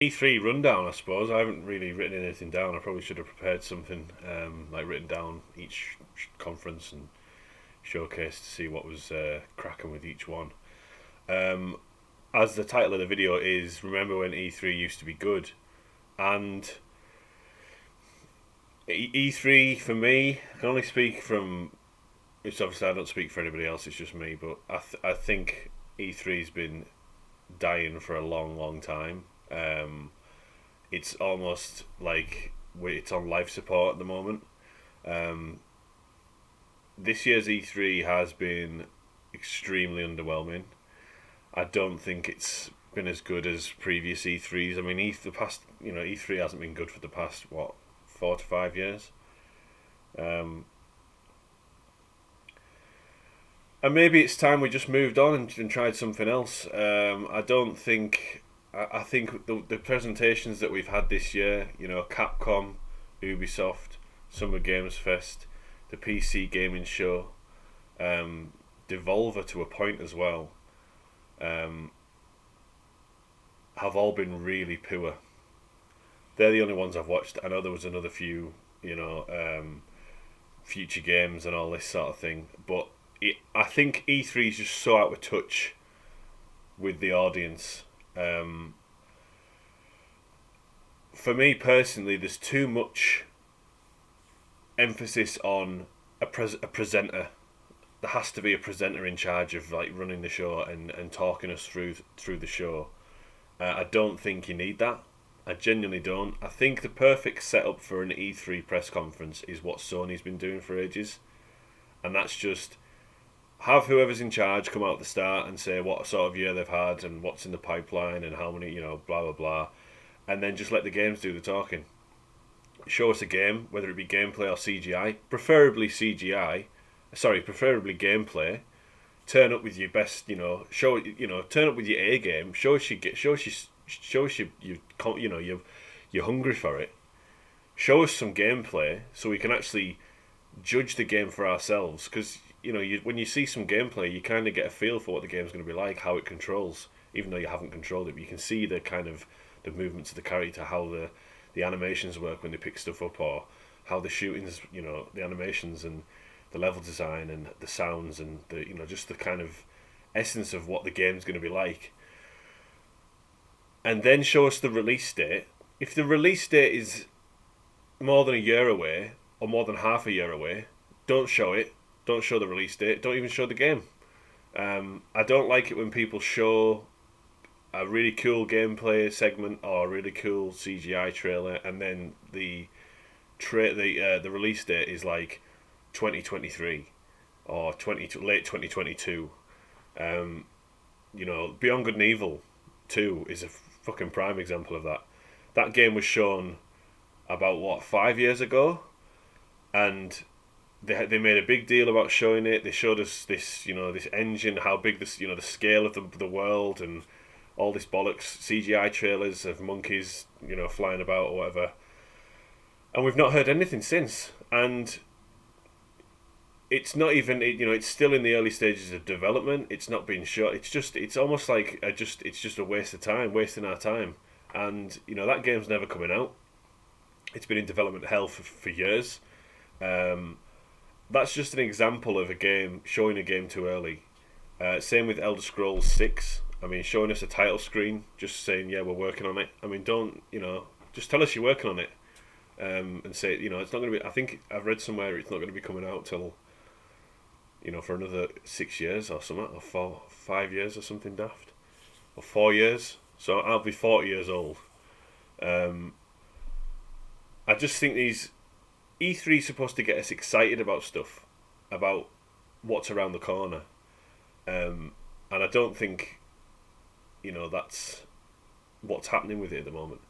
E3 rundown, I suppose. I haven't really written anything down. I probably should have prepared something, like written down each conference and showcase to see what was cracking with each one. Um, as the title of the video is, remember when E3 used to be good? And E3 for me, I can only speak from. It's obviously I don't speak for anybody else. It's just me, but I think E3's been dying for a long, long time. It's almost like it's on life support at the moment. Um, this year's E3 has been extremely underwhelming. I don't think it's been as good as previous E3s. I mean, the past, E3 hasn't been good for the past, what, 4 to 5 years. Um, and maybe it's time we just moved on and tried something else. I don't think. I think the presentations that we've had this year, Capcom, Ubisoft, Summer Games Fest, the PC Gaming Show, um, Devolver to a point as well, um, have all been really poor. They're the only ones I've watched. I know there was another few, future games and all this sort of thing, but I think E3 is just so out of touch with the audience. Um, for me personally, there's too much emphasis on a presenter. There has to be a presenter in charge of like running the show and talking us through the show. I don't think you need that. I genuinely don't. I think the perfect setup for an E3 press conference is what Sony's been doing for ages, and that's just have whoever's in charge come out at the start and say what sort of year they've had and what's in the pipeline and how many, blah blah blah, and then just let the games do the talking. Show us a game, whether it be gameplay or CGI, preferably CGI. Sorry, preferably gameplay. Turn up with your best, turn up with your A game. Show us you're hungry for it. Show us some gameplay so we can actually judge the game for ourselves. Because when you see some gameplay, you kind of get a feel for what the game's going to be like, how it controls, even though you haven't controlled it. But you can see the kind of the movements of the character, how the animations work when they pick stuff up, or how the shootings, the animations and the level design and the sounds and the just the kind of essence of what the game's going to be like, and then show us the release date. If the release date is more than a year away or more than half a year away, don't show it. Don't show the release date. Don't even show the game. I don't like it when people show a really cool gameplay segment or a really cool CGI trailer, and then the release date is like 2023 or late 2022. Beyond Good and Evil 2 is a fucking prime example of that. That game was shown about 5 years ago, and they made a big deal about showing it. They showed us this engine, how big the scale of the world, and all this bollocks. CGI trailers of monkeys flying about or whatever, and we've not heard anything since. And it's not even it's still in the early stages of development. It's not being shot. It's almost like it's just a waste of time, wasting our time. And that game's never coming out. It's been in development hell for years. That's just an example of a game showing a game too early. Same with Elder Scrolls 6. I mean, showing us a title screen, just saying, yeah, we're working on it. I mean, don't, just tell us you're working on it. And say, it's not going to be, I think I've read somewhere it's not going to be coming out till, for another 6 years or something, or 5 years or something daft. Or 4 years. So I'll be 40 years old. I just think these E3 is supposed to get us excited about stuff, about what's around the corner. And I don't think that's what's happening with it at the moment.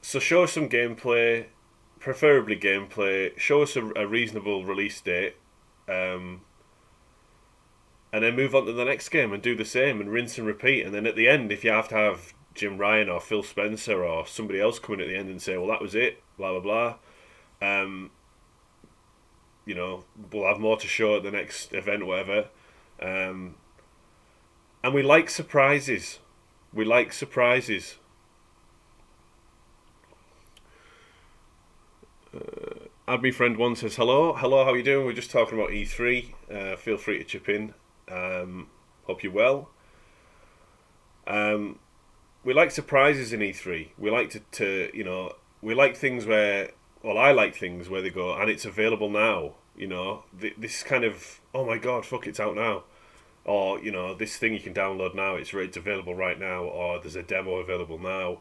So show us some gameplay, preferably gameplay. Show us a reasonable release date, and then move on to the next game and do the same and rinse and repeat. And then at the end, if you have to have Jim Ryan or Phil Spencer or somebody else come in at the end and say, well, that was it, blah blah blah. We'll have more to show at the next event, whatever. And we like surprises. We like surprises. Admi Friend 1 says, hello, how are you doing? We're just talking about E3. Feel free to chip in. Hope you're well. We like surprises in E3. We like to we like things where, well, I like things where they go, and it's available now. This kind of, oh my god, fuck, it's out now. Or, this thing you can download now, it's available right now, or there's a demo available now.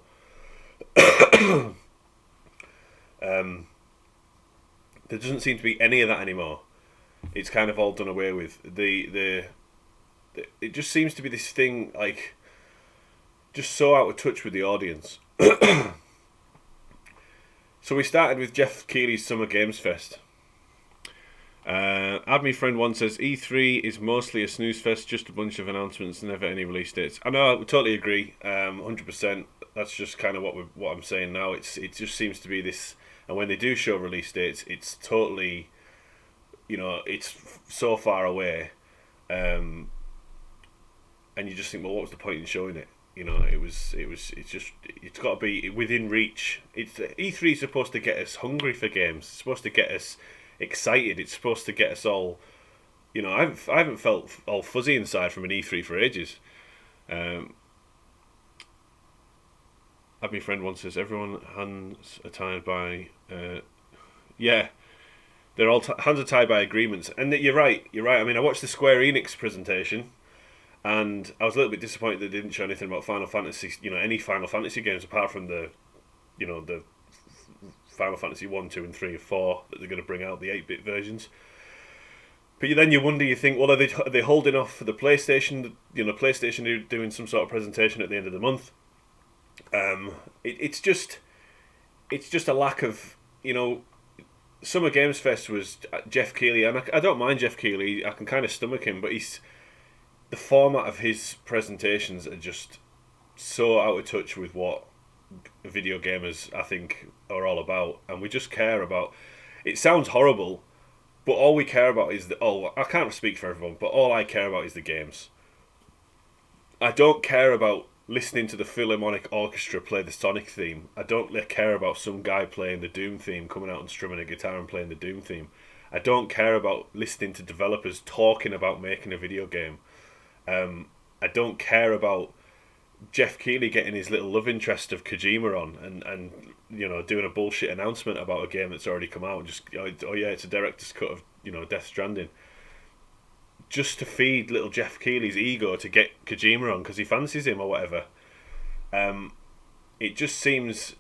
There doesn't seem to be any of that anymore. It's kind of all done away with. It just seems to be this thing, like, just so out of touch with the audience. So we started with Jeff Keighley's Summer Games Fest. Admi Friend 1 says, E3 is mostly a snooze fest, just a bunch of announcements, never any release dates. I know, I totally agree, 100%. That's just kind of what I'm saying now. It just seems to be this, and when they do show release dates, it's totally, it's so far away, and you just think, well, what was the point in showing it? It's got to be within reach. E3 is supposed to get us hungry for games. It's supposed to get us excited. It's supposed to get us all, I haven't felt all fuzzy inside from an E3 for ages. Abby Friend once says, everyone hands are tied by yeah, they're all hands are tied by agreements. And you're right. I mean, I watched the Square Enix presentation, and I was a little bit disappointed they didn't show anything about Final Fantasy, any Final Fantasy games apart from the Final Fantasy 1, 2 and 3 and 4 that they're going to bring out, the 8-bit versions. But then you wonder, you think, well, are they holding off for the PlayStation? PlayStation are doing some sort of presentation at the end of the month. It's just a lack of, Summer Games Fest was Jeff Keighley, and I don't mind Jeff Keighley. I can kind of stomach him, but the format of his presentations are just so out of touch with what video gamers, I think, are all about, and we just care about. It sounds horrible, but all we care about is I can't speak for everyone, but all I care about is the games. I don't care about listening to the Philharmonic Orchestra play the Sonic theme. I don't care about some guy playing the Doom theme, coming out and strumming a guitar and playing the Doom theme. I don't care about listening to developers talking about making a video game. I don't care about Jeff Keighley getting his little love interest of Kojima on and doing a bullshit announcement about a game that's already come out and just, oh yeah, it's a director's cut of Death Stranding, just to feed little Jeff Keighley's ego to get Kojima on because he fancies him or whatever. It just seems,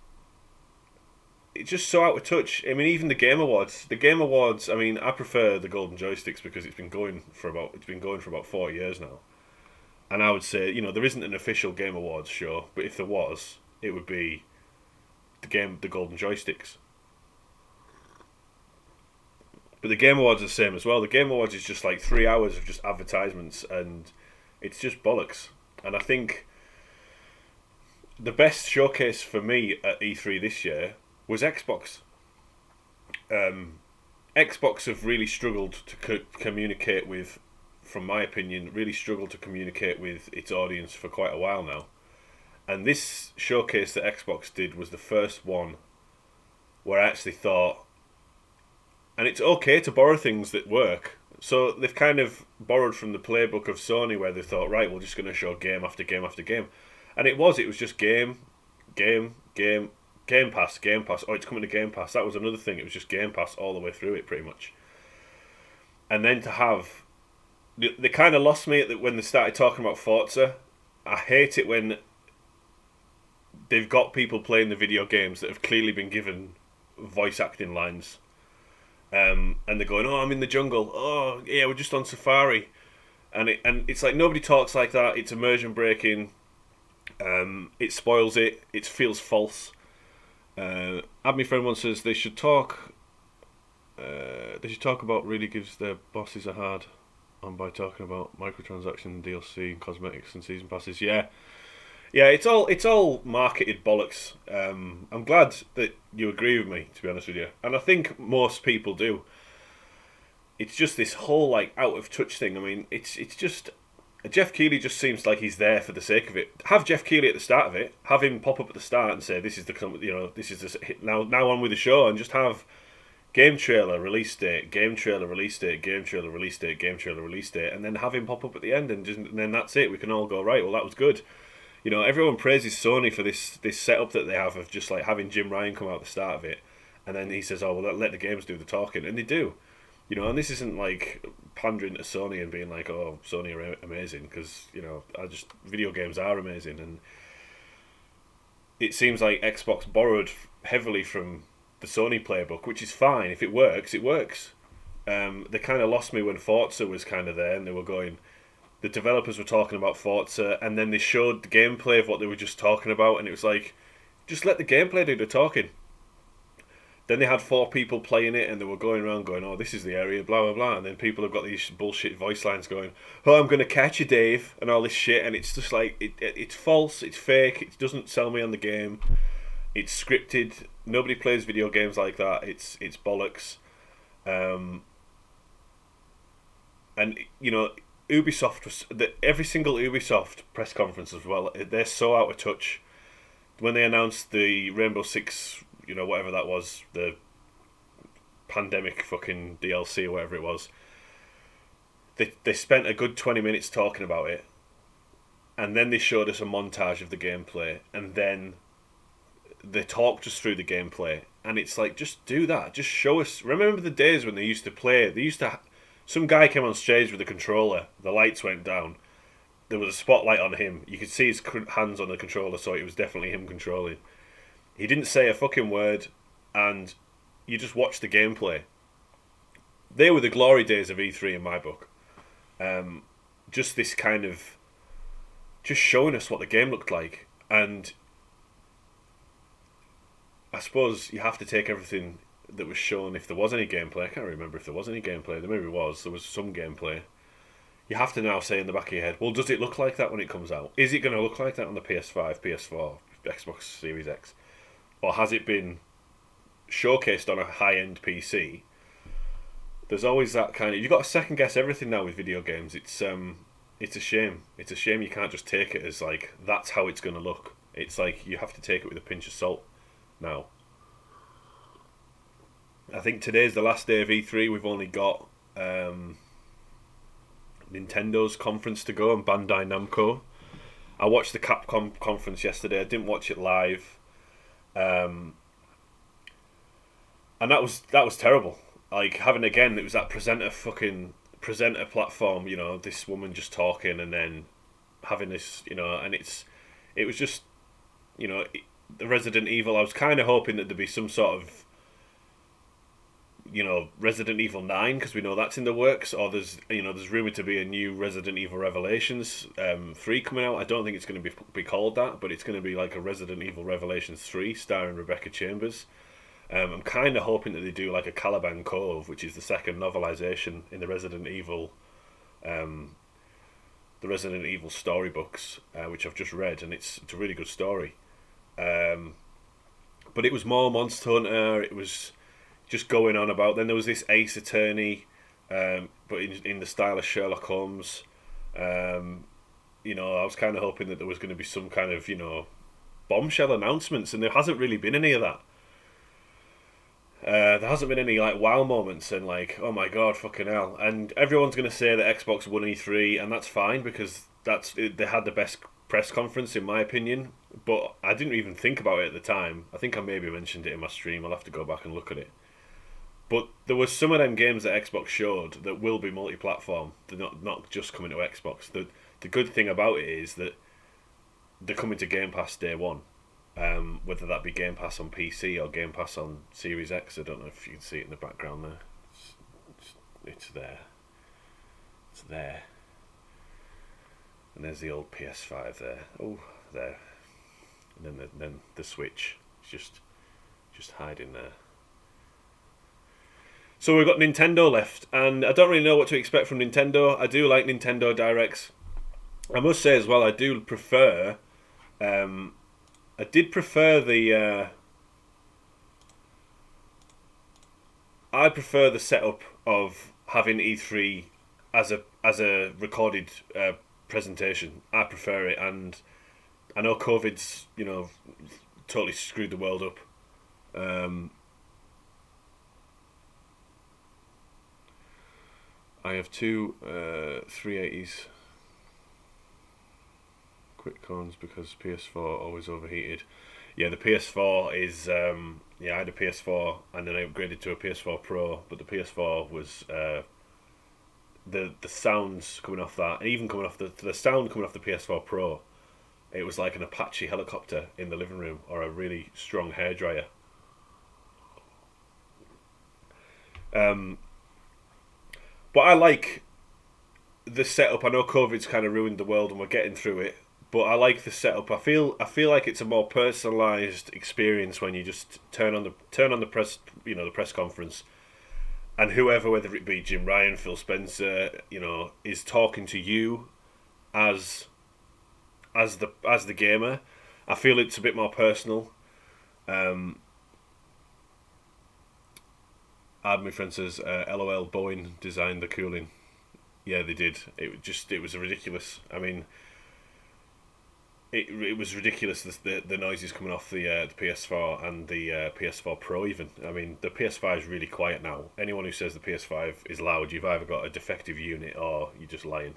it's just so out of touch. I mean, even the Game Awards. I mean, I prefer the Golden Joysticks because it's been going for about 4 years now. And I would say, there isn't an official Game Awards show, but if there was, it would be the Golden Joysticks. But the Game Awards are the same as well. The Game Awards is just like 3 hours of just advertisements, and it's just bollocks. And I think the best showcase for me at E3 this year was Xbox. Xbox have really struggled to communicate with, from my opinion, really struggled to communicate with its audience for quite a while now. And this showcase that Xbox did was the first one where I actually thought, and it's okay to borrow things that work. So they've kind of borrowed from the playbook of Sony where they thought, right, we're just going to show game after game after game. And it was just game, Game Pass. Oh, it's coming to Game Pass. That was another thing. It was just Game Pass all the way through it, pretty much. And then to have, they kind of lost me when they started talking about Forza. I hate it when they've got people playing the video games that have clearly been given voice acting lines. And they're going, oh, I'm in the jungle. Oh, yeah, we're just on safari. And it's like, nobody talks like that. It's immersion breaking. It spoils it. It feels false. Admi Friend one says they should talk about really gives their bosses a hard on by talking about microtransaction, DLC, and cosmetics and season passes. Yeah, it's all marketed bollocks. I'm glad that you agree with me, to be honest with you, and I think most people do. It's just this whole like out of touch thing. I mean, it's just, Jeff Keighley just seems like he's there for the sake of it. Have Jeff Keighley at the start of it. Have him pop up at the start and say, "This is this is the, now on with the show," and just have game trailer release date, game trailer release date, game trailer release date, game trailer release date, and then have him pop up at the end, and then that's it. We can all go, right, well, that was good. Everyone praises Sony for this setup that they have of just like having Jim Ryan come out at the start of it, and then he says, "Oh, well, let the games do the talking," and they do. And this isn't like pandering to Sony and being like, "Oh, Sony are amazing," because video games are amazing, and it seems like Xbox borrowed heavily from the Sony playbook, which is fine. If it works, it works. They kind of lost me when Forza was kind of there, and they were going. The developers were talking about Forza, and then they showed the gameplay of what they were just talking about, and it was like, just let the gameplay do the talking. Then they had 4 people playing it, and they were going around going, "Oh, this is the area, blah blah blah," and then people have got these bullshit voice lines going, "Oh, I'm gonna catch you, Dave," and all this shit, and it's just like it's false, it's fake, it doesn't sell me on the game, it's scripted. Nobody plays video games like that. It's bollocks. And Ubisoft was every single Ubisoft press conference as well. They're so out of touch. When they announced the Rainbow Six, whatever that was, the pandemic fucking DLC or whatever it was, they spent a good 20 minutes talking about it, and then they showed us a montage of the gameplay, and then they talked us through the gameplay, and it's like, just do that, just show us. Remember the days when they used to play, some guy came on stage with a controller, the lights went down, there was a spotlight on him, you could see his hands on the controller, so it was definitely him controlling. He didn't say a fucking word, and you just watched the gameplay. They were the glory days of E3 in my book. Just this kind of, just showing us what the game looked like, and I suppose you have to take everything that was shown, if there was any gameplay. I can't remember if there was any gameplay. There maybe was. There was some gameplay. You have to now say in the back of your head, well, does it look like that when it comes out? Is it going to look like that on the PS5, PS4, Xbox Series X? Or has it been showcased on a high-end PC? There's always that kind of... You've got to second-guess everything now with video games. It's a shame. It's a shame you can't just take it as, like, that's how it's going to look. It's like you have to take it with a pinch of salt now. I think today's the last day of E3. We've only got Nintendo's conference to go and Bandai Namco. I watched the Capcom conference yesterday. I didn't watch it live. And that was terrible. Like, having, again, it was that presenter platform, this woman just talking, and then having this, and it was just, the Resident Evil. I was kind of hoping that there'd be some sort of, Resident Evil 9, because we know that's in the works, or there's rumored to be a new Resident Evil Revelations 3 coming out. I don't think it's going to be called that, but it's going to be like a Resident Evil Revelations 3 starring Rebecca Chambers. I'm kind of hoping that they do like a Caliban Cove, which is the second novelization in the Resident Evil storybooks, which I've just read, and it's a really good story. But it was more Monster Hunter. It was just going on about. Then there was this Ace Attorney, but in the style of Sherlock Holmes. I was kind of hoping that there was going to be some kind of bombshell announcements, and there hasn't really been any of that. There hasn't been any like wow moments and like, oh my god, fucking hell. And everyone's going to say that Xbox won E3, and that's fine, because they had the best press conference in my opinion. But I didn't even think about it at the time. I think I maybe mentioned it in my stream. I'll have to go back and look at it. But there was some of them games that Xbox showed that will be multi-platform. They're not just coming to Xbox. The good thing about it is that they're coming to Game Pass day one. Whether that be Game Pass on PC or Game Pass on Series X. I don't know if you can see it in the background there. It's there. It's there. And there's the old PS5 there. Oh, there. And then the Switch is just hiding there. So we've got Nintendo left, and I don't really know what to expect from Nintendo. I do like Nintendo Directs. I must say as well, I do prefer... I did prefer the... I prefer the setup of having E3 as a recorded presentation. I prefer it, and I know COVID's totally screwed the world up. I have two 380s quick cons because PS4 always overheated. Yeah, the PS4 is I had a PS4 and then I upgraded to a PS4 Pro, but the PS4 was the sounds coming off that, and even coming off the sound coming off the PS4 Pro, it was like an Apache helicopter in the living room or a really strong hairdryer. But I like the setup. I know COVID's kind of ruined the world and we're getting through it, but I like the setup. I feel like it's a more personalised experience when you just turn on the press the press conference, and whoever, whether it be Jim Ryan, Phil Spencer, is talking to you as the gamer. I feel it's a bit more personal. My friend says, "LOL, Boeing designed the cooling." Yeah, they did. It was ridiculous. I mean, it was ridiculous. The noises coming off the PS4 and the PS4 Pro even. I mean, the PS5 is really quiet now. Anyone who says the PS5 is loud, you've either got a defective unit or you're just lying.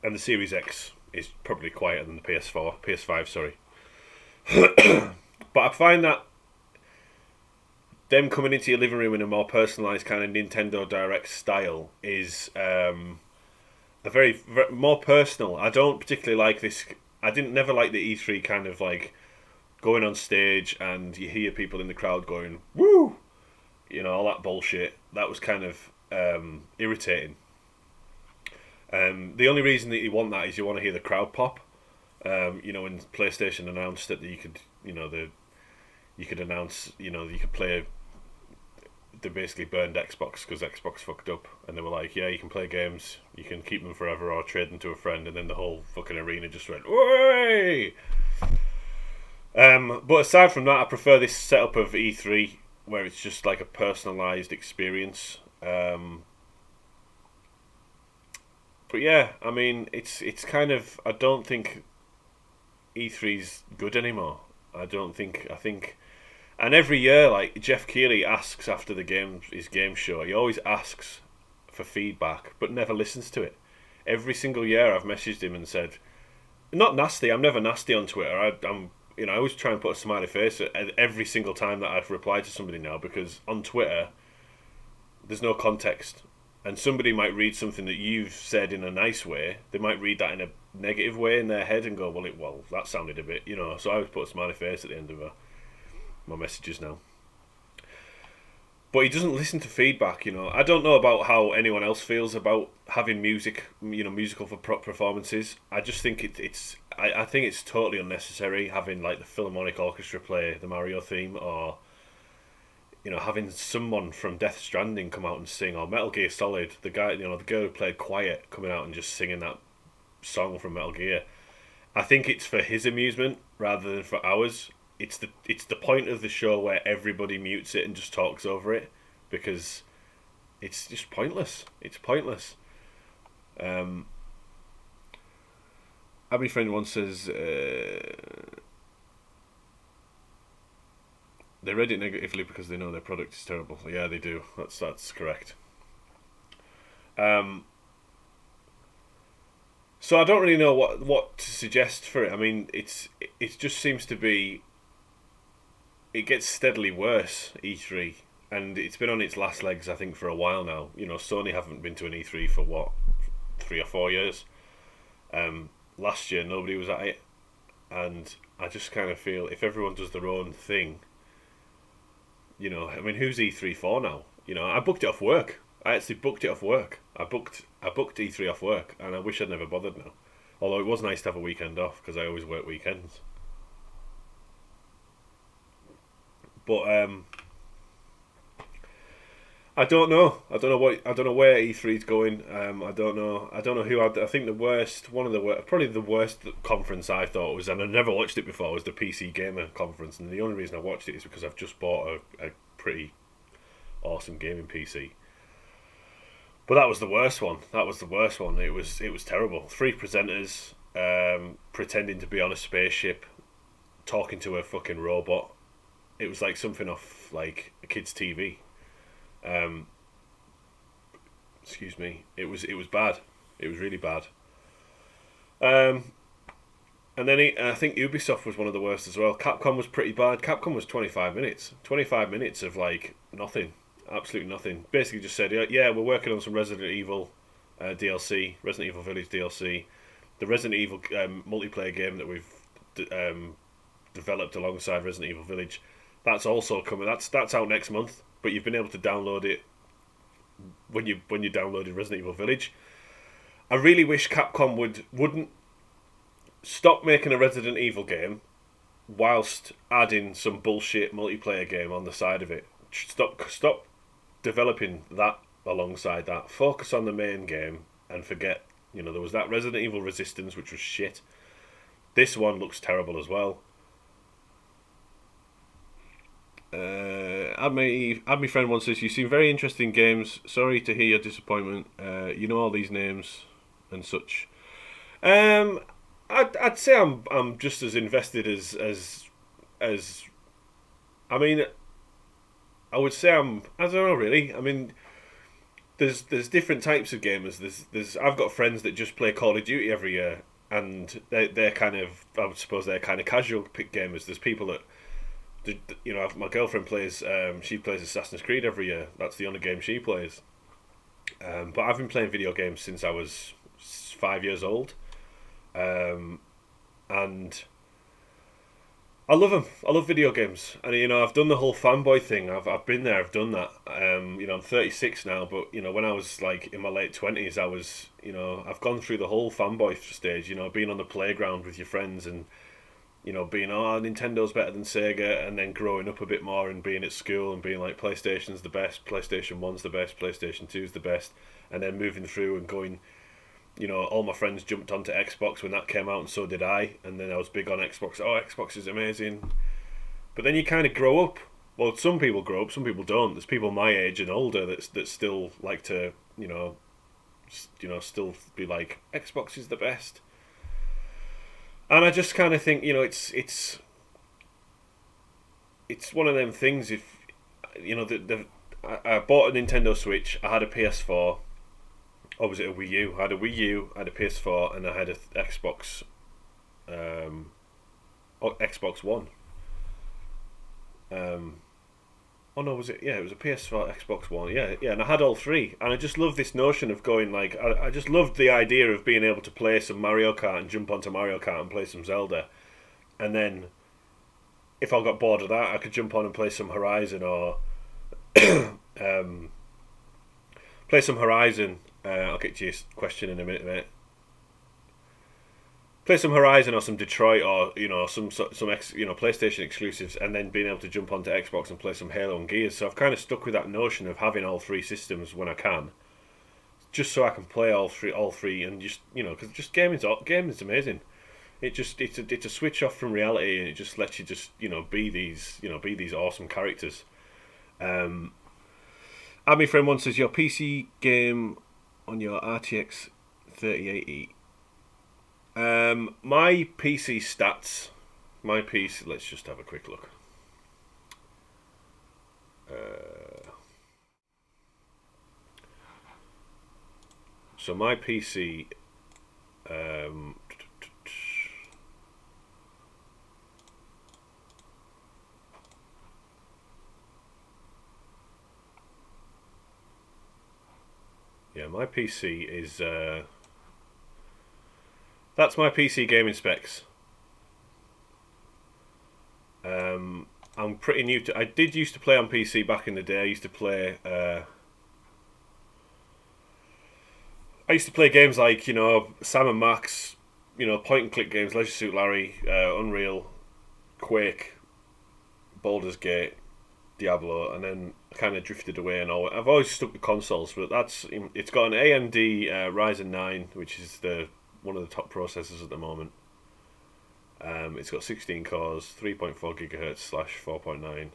And the Series X is probably quieter than the PS5, sorry. But I find that them coming into your living room in a more personalised kind of Nintendo Direct style is a very more personal. I don't particularly like this. I never like the E3 kind of like going on stage and you hear people in the crowd going "woo," all that bullshit. That was kind of irritating. The only reason that you want that is you want to hear the crowd pop. When PlayStation announced that you could, you could announce, you could play. They basically burned Xbox because Xbox fucked up, and they were like, "Yeah, you can play games, you can keep them forever or trade them to a friend," and then the whole fucking arena just went, "Way!" But aside from that, I prefer this setup of E3 where it's just like a personalised experience. But yeah, I mean, it's kind of. I don't think E3's good anymore. I think. And every year, like Jeff Keighley asks after his game show, he always asks for feedback, but never listens to it. Every single year, I've messaged him and said, "Not nasty. I'm never nasty on Twitter. I always try and put a smiley face at every single time that I've replied to somebody now, because on Twitter, there's no context, and somebody might read something that you've said in a nice way. They might read that in a negative way in their head and go, well, that sounded a bit, So I always put a smiley face at the end of my messages now. But he doesn't listen to feedback, I don't know about how anyone else feels about having musical performances. I just think I think it's totally unnecessary having like the Philharmonic Orchestra play the Mario theme, or having someone from Death Stranding come out and sing, or Metal Gear Solid, the guy, the girl who played Quiet coming out and just singing that song from Metal Gear. I think it's for his amusement rather than for ours. It's the point of the show where everybody mutes it and just talks over it, because it's just pointless. It's pointless. Abby friend once says they read it negatively because they know their product is terrible. Yeah, they do. That's correct. So I don't really know what to suggest for it. I mean, it just seems to be. It gets steadily worse, E3, and it's been on its last legs, I think, for a while now. Sony haven't been to an E3 for 3 or 4 years. Last year nobody was at it, and I just kind of feel if everyone does their own thing. I mean, who's E3 for now? I booked it off work. I actually booked it off work. I booked E3 off work, and I wish I'd never bothered now. Although it was nice to have a weekend off because I always work weekends. But I don't know. I don't know where E3's going. I don't know who. I think probably the worst conference I thought was, and I never watched it before, was the PC Gamer conference. And the only reason I watched it is because I've just bought a pretty awesome gaming PC. But that was the worst one. That was the worst one. It was terrible. Three presenters pretending to be on a spaceship, talking to a fucking robot. It was like something off like a kid's TV. Um, Excuse me. It was bad. It was really bad. Um, and then I think Ubisoft was one of the worst as well. Capcom was pretty bad. Capcom was 25 minutes. 25 minutes of like nothing. Absolutely nothing. Basically just said, yeah, we're working on some Resident Evil DLC, Resident Evil Village DLC. The Resident Evil multiplayer game that we've developed alongside Resident Evil Village, that's also coming. That's out next month. But you've been able to download it when you downloaded Resident Evil Village. I really wish Capcom wouldn't stop making a Resident Evil game whilst adding some bullshit multiplayer game on the side of it. Stop developing that alongside that. Focus on the main game and forget. There was that Resident Evil Resistance, which was shit. This one looks terrible as well. Add me friend one says, you seem very interested in games. Sorry to hear your disappointment. You know all these names and such. I'd say I'm just as invested as I mean, I would say I don't know really. I mean, there's different types of gamers. There's I've got friends that just play Call of Duty every year, and they're kind of, I would suppose they're kind of casual gamers. There's people that, my girlfriend plays. She plays Assassin's Creed every year. That's the only game she plays. But I've been playing video games since I was 5 years old, and I love them. I love video games, and I've done the whole fanboy thing. I've been there. I've done that. I'm 36 now, but when I was like in my late 20s, I was I've gone through the whole fanboy stage. Being on the playground with your friends and being, Nintendo's better than Sega, and then growing up a bit more and being at school and being like, PlayStation's the best, PlayStation 1's the best, PlayStation 2's the best, and then moving through and going, all my friends jumped onto Xbox when that came out, and so did I, and then I was big on Xbox. Oh, Xbox is amazing. But then you kind of grow up. Well, some people grow up, some people don't. There's people my age and older that still like to, still be like, Xbox is the best. And I just kind of think, it's one of them things. If I bought a Nintendo Switch, I had a PS4, or was it a Wii U? I had a Wii U, I had a PS4, and I had a Xbox, Xbox One. Oh no, was it? Yeah, it was a PS4, Xbox One. Yeah, and I had all three, and I just love this notion of going like, I just loved the idea of being able to play some Mario Kart and jump onto Mario Kart and play some Zelda, and then if I got bored of that, I could jump on and play some Horizon or play some Horizon. I'll get to your question in a minute, mate. Play some Horizon or some Detroit or some PlayStation exclusives, and then being able to jump onto Xbox and play some Halo and Gears. So I've kind of stuck with that notion of having all three systems when I can, just so I can play all three, and just because just gaming's amazing. It's a switch off from reality, and it just lets you just be these awesome characters. Abby friend one says, your PC game on your RTX 3080. My PC stats. Let's just have a quick look. So my PC. Yeah, my PC is. That's my PC gaming specs. I'm pretty new to. I did used to play on PC back in the day. I used to play games like Sam and Max, point and click games, Leisure Suit Larry, Unreal, Quake, Baldur's Gate, Diablo, and then I kind of drifted away and all. I've always stuck with consoles, but it's got an AMD Ryzen 9, which is one of the top processors at the moment. It's got 16 cores, 3.4 gigahertz slash 4.9.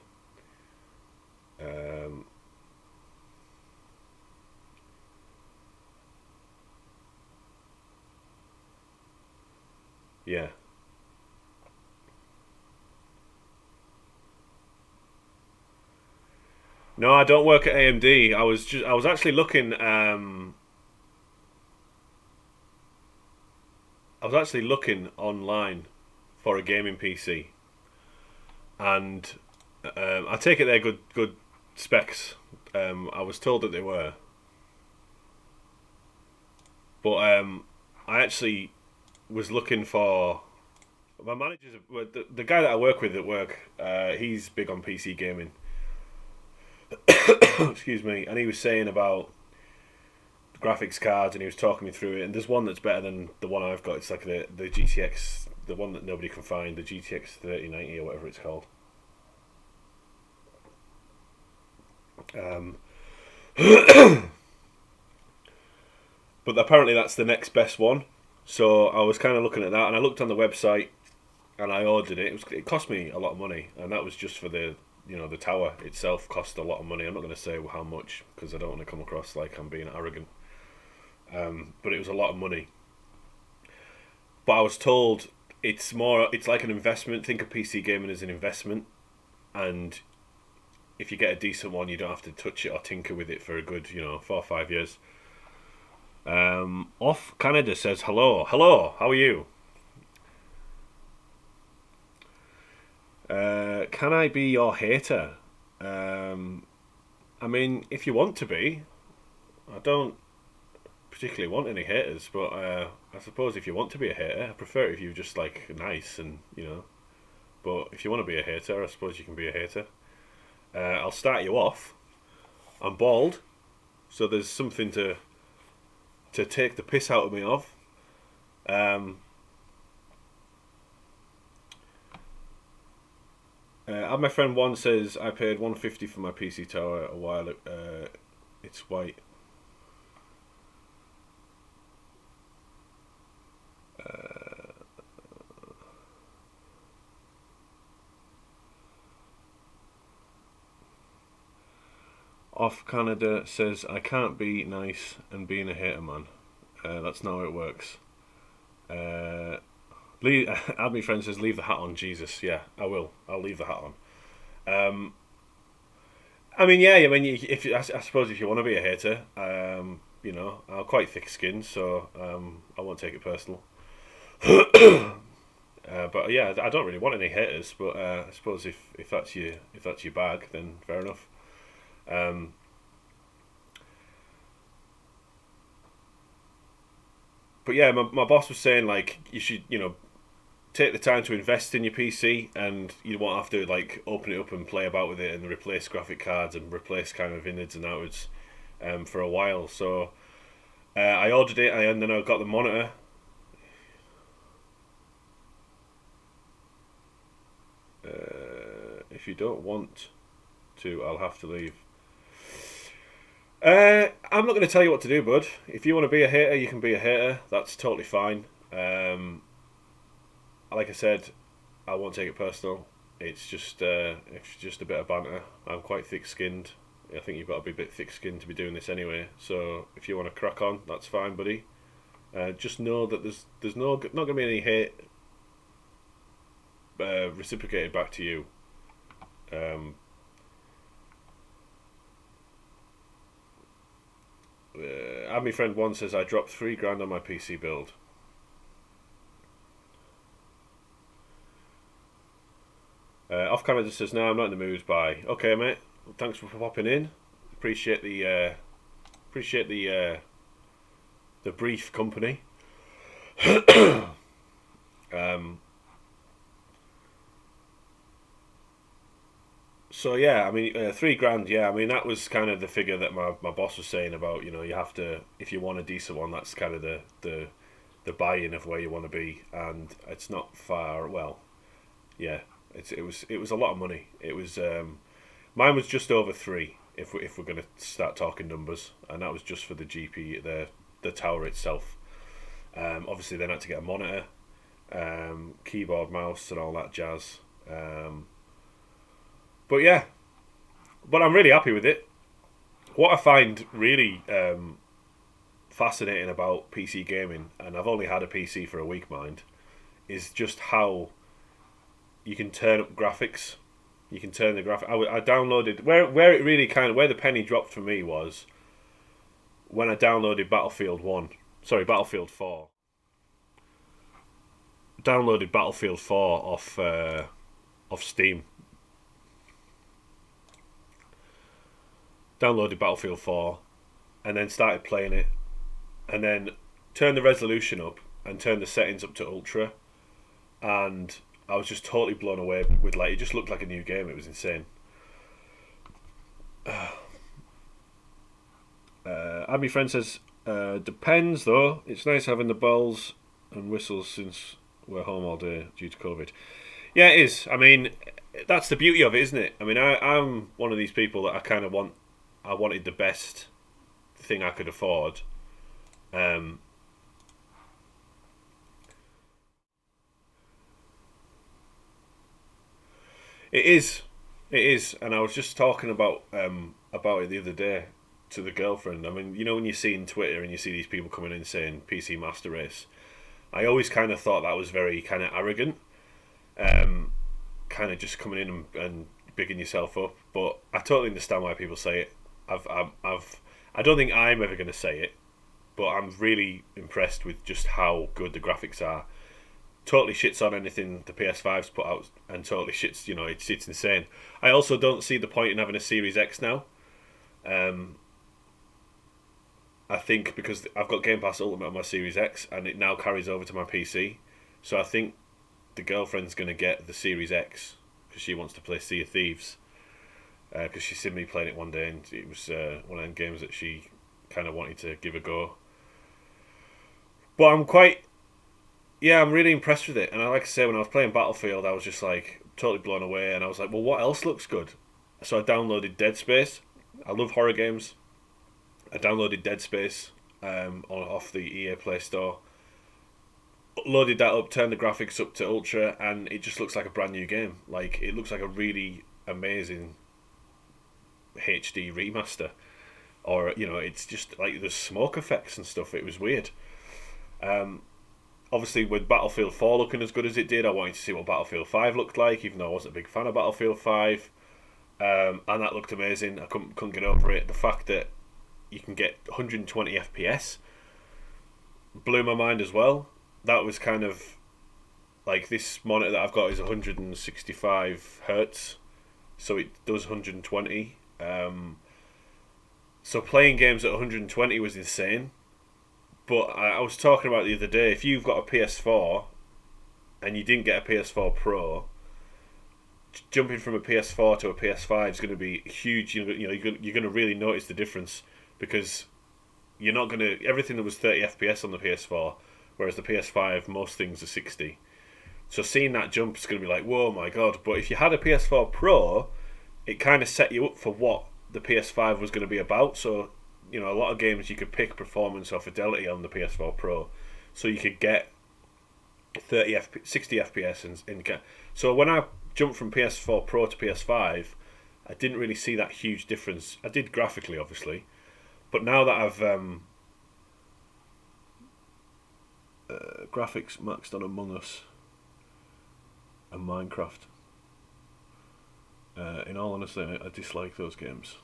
Yeah. No, I don't work at AMD. I was actually looking. I was actually looking online for a gaming PC, and I take it they're good specs. I was told that they were, but I actually was looking for my manager's the guy that I work with at work. He's big on PC gaming. Excuse me, and he was saying about graphics cards, and he was talking me through it. And there's one that's better than the one I've got. It's like the GTX, the one that nobody can find, the GTX 3090 or whatever it's called. Um, but apparently that's the next best one. So I was kind of looking at that, and I looked on the website, and I ordered it. It cost me a lot of money, and that was just for the tower itself cost a lot of money. I'm not going to say how much because I don't want to come across like I'm being arrogant. But it was a lot of money. But I was told it's like an investment. Think of PC gaming as an investment, and if you get a decent one, you don't have to touch it or tinker with it for a good 4 or 5 years. Off Canada says hello, how are you? Can I be your hater? I mean, if you want to be, I don't particularly want any haters, but I suppose if you want to be a hater, I prefer it if you're just like nice and. But if you want to be a hater, I suppose you can be a hater. I'll start you off. I'm bald, so there's something to take the piss out of me of. Um, my friend one says I paid 150 for my PC tower a while. It's white. Off Canada says I can't be nice and being a hater, man. That's not how it works. Abby friend says leave the hat on. Jesus, yeah, I will. I'll leave the hat on. Um, I mean, yeah. I mean, I suppose if you want to be a hater, I'm quite thick-skinned, so I won't take it personal. But yeah, I don't really want any haters. But I suppose if that's your bag, then fair enough. Um, but yeah, my boss was saying like you should take the time to invest in your PC, and you won't have to like open it up and play about with it and replace graphic cards and replace kind of innards and outwards for a while. So I ordered it, and then I got the monitor. If you don't want to, I'll have to leave. I'm not going to tell you what to do, bud. If you want to be a hater, you can be a hater. That's totally fine. Like I said, I won't take it personal. It's just a bit of banter. I'm quite thick-skinned. I think you've got to be a bit thick-skinned to be doing this anyway. So if you want to crack on, that's fine, buddy. Just know that there's not going to be any hate reciprocated back to you. My friend one says I dropped $3,000 on my PC build. Off Canada says no, I'm not in the mood. Bye. Okay, mate. Thanks for popping in. Appreciate the brief company. So yeah, I mean, $3,000. Yeah, I mean that was kind of the figure that my boss was saying about you have to, if you want a decent one, that's kind of the buy-in of where you want to be, and it's not far. Well, yeah, it was a lot of money. It was mine was just over three. If we're gonna start talking numbers, and that was just for the GP, the tower itself. Obviously, then I had to get a monitor, keyboard, mouse, and all that jazz. But yeah, but I'm really happy with it. What I find really fascinating about PC gaming, and I've only had a PC for a week, mind, is just how you can turn up graphics. You can turn the graphic. I downloaded where it really where the penny dropped for me was when I downloaded Battlefield 4. Downloaded Battlefield 4 off Steam. Downloaded Battlefield 4 and then started playing it, and then turned the resolution up and turned the settings up to ultra, and I was just totally blown away with, like, it just looked like a new game. It was insane. Abby Friend says, depends though. It's nice having the bells and whistles since we're home all day due to COVID. Yeah, it is. I mean, that's the beauty of it, isn't it? I mean, I'm one of these people that I wanted the best thing I could afford. It is, and I was just talking about it the other day to the girlfriend. I mean, you know, when you see in Twitter and you see these people coming in saying PC Master Race, I always kind of thought that was very kind of arrogant, kind of just coming in and bigging yourself up. But I totally understand why people say it. I don't think I'm ever going to say it, but I'm really impressed with just how good the graphics are. Totally shits on anything the PS5's put out, and totally shits, you know, it's insane. I also don't see the point in having a Series X now. I think because I've got Game Pass Ultimate on my Series X, and it now carries over to my PC. So I think the girlfriend's going to get the Series X because she wants to play Sea of Thieves. Because she seen me playing it one day, and it was one of them games that she kind of wanted to give a go. But I'm really impressed with it. And like I say, when I was playing Battlefield, I was just like totally blown away, and I was like, well, what else looks good? So I downloaded Dead Space. I love horror games. I downloaded Dead Space off the EA Play Store. Loaded that up, turned the graphics up to ultra, and it just looks like a brand new game. Like, it looks like a really amazing HD remaster. Or, you know, it's just like there's smoke effects and stuff. It was weird. Obviously, with Battlefield 4 looking as good as it did, I wanted to see what Battlefield 5 looked like, even though I wasn't a big fan of Battlefield 5. And that looked amazing. I couldn't get over it. The fact that you can get 120 FPS blew my mind as well. That was kind of like, this monitor that I've got is 165 hertz, so it does 120. So playing games at 120 was insane. But I was talking about the other day, if you've got a PS4 and you didn't get a PS4 Pro, jumping from a PS4 to a PS5 is going to be huge. You know, you're going to really notice the difference, because you're not going to, everything that was 30 FPS on the PS4, whereas the PS5, most things are 60. So seeing that jump is going to be like, whoa, my god. But if you had a PS4 Pro, it kind of set you up for what the PS5 was going to be about. So, you know, a lot of games you could pick performance or fidelity on the PS4 Pro, so you could get 60 FPS so when I jumped from PS4 Pro to PS5, I didn't really see that huge difference. I did graphically, obviously, but now that I've graphics maxed on Among Us and Minecraft, in all honesty, I dislike those games.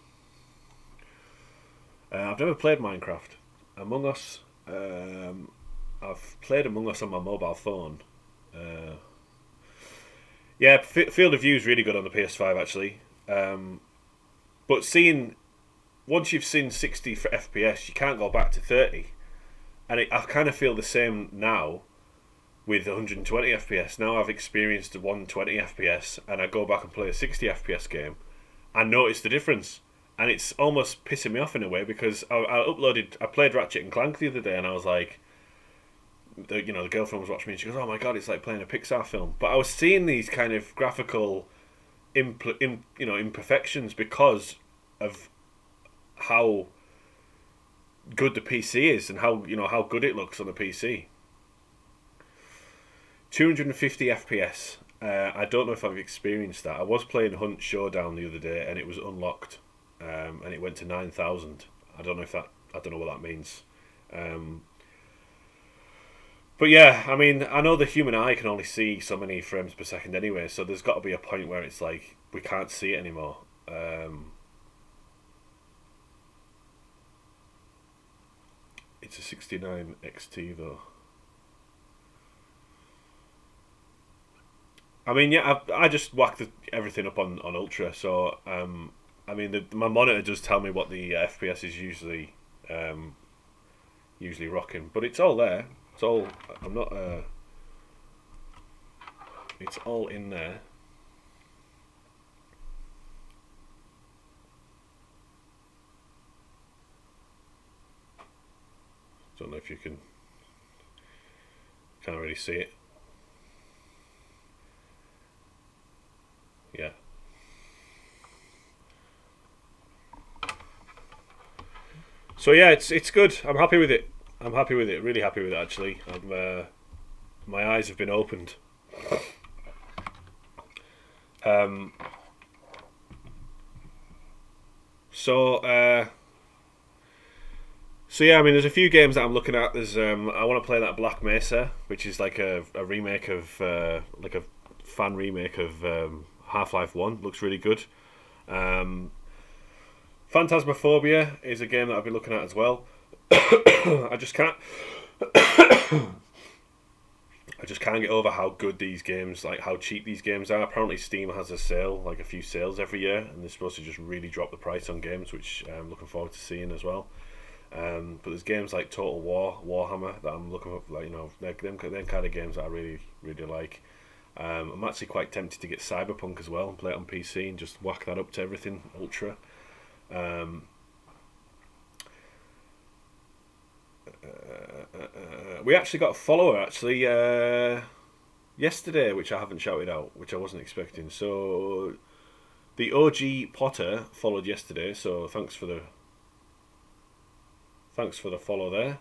I've never played Minecraft. Among Us, I've played Among Us on my mobile phone. Yeah, Field of View is really good on the PS5, actually. But once you've seen 60 for FPS, you can't go back to 30. And I kind of feel the same now with 120 FPS. Now I've experienced 120 FPS, and I go back and play a 60 FPS game, I notice the difference. And it's almost pissing me off in a way, because I played Ratchet and Clank the other day, and I was like, the girlfriend was watching me, and she goes, "Oh my god, it's like playing a Pixar film." But I was seeing these kind of graphical imperfections because of how good the PC is, and how good it looks on the PC. 250 FPS. I don't know if I've experienced that. I was playing Hunt Showdown the other day, and it was unlocked. And it went to 9,000. I don't know what that means. But yeah, I mean, I know the human eye can only see so many frames per second anyway, so there's got to be a point where it's like we can't see it anymore. It's a 69 XT though. I mean, yeah, I just whacked everything up on ultra, so I mean, my monitor does tell me what the FPS is um, usually rocking, but it's all there. It's all. I'm not. It's all in there. Don't know if you can. Can't really see it. Yeah. So yeah, it's good. I'm happy with it. I'm happy with it. Really happy with it actually. My eyes have been opened. Um, so so yeah, I mean, there's a few games that I'm looking at. There's I want to play that Black Mesa, which is like a remake of like a fan remake of Half-Life One. Looks really good. Um, Phantasmaphobia is a game that I've been looking at as well. I just can't. I just can't get over how good these games, like how cheap these games are. Apparently, Steam has a sale, like a few sales every year, and they're supposed to just really drop the price on games, which I'm looking forward to seeing as well. But there's games like Total War, Warhammer that I'm looking for, like them kind of games that I really like. I'm actually quite tempted to get Cyberpunk as well and play it on PC and just whack that up to everything ultra. Um, we actually got a follower yesterday, which I haven't shouted out, which I wasn't expecting. So the OG Potter followed yesterday, so thanks for the follow there.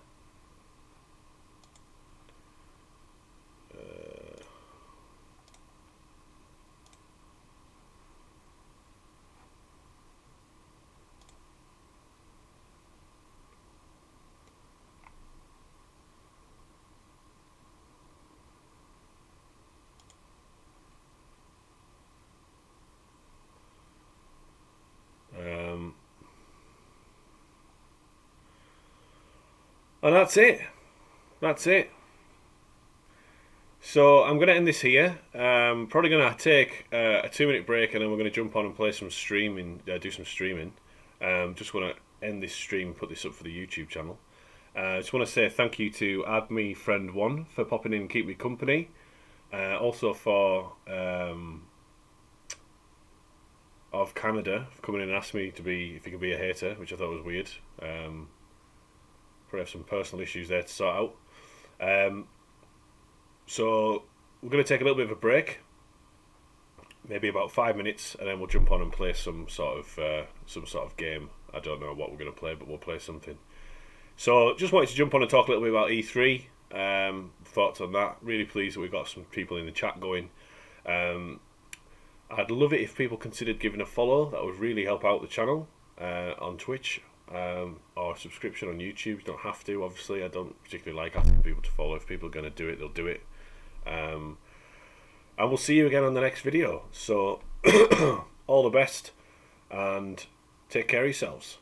Um, and that's it. That's it. So I'm going to end this here. Probably going to take a 2 minute break, and then we're going to jump on and play some streaming, do some streaming. Just want to end this stream and put this up for the YouTube channel. Just want to say thank you to Add Me Friend One for popping in and keep me company. Also for of Canada for coming in and asking me to be if he can be a hater, which I thought was weird. Probably have some personal issues there to sort out. So we're going to take a little bit of a break, maybe about 5 minutes, and then we'll jump on and play some sort of game. I don't know what we're going to play, but we'll play something. So just wanted to jump on and talk a little bit about E3. Thoughts on that. Really pleased that we've got some people in the chat going. I'd love it if people considered giving a follow. That would really help out the channel on Twitch. Or subscription on YouTube. You don't have to, obviously. I don't particularly like asking people to follow. If people are going to do it, they'll do it. And we'll see you again on the next video. So all the best and take care of yourselves.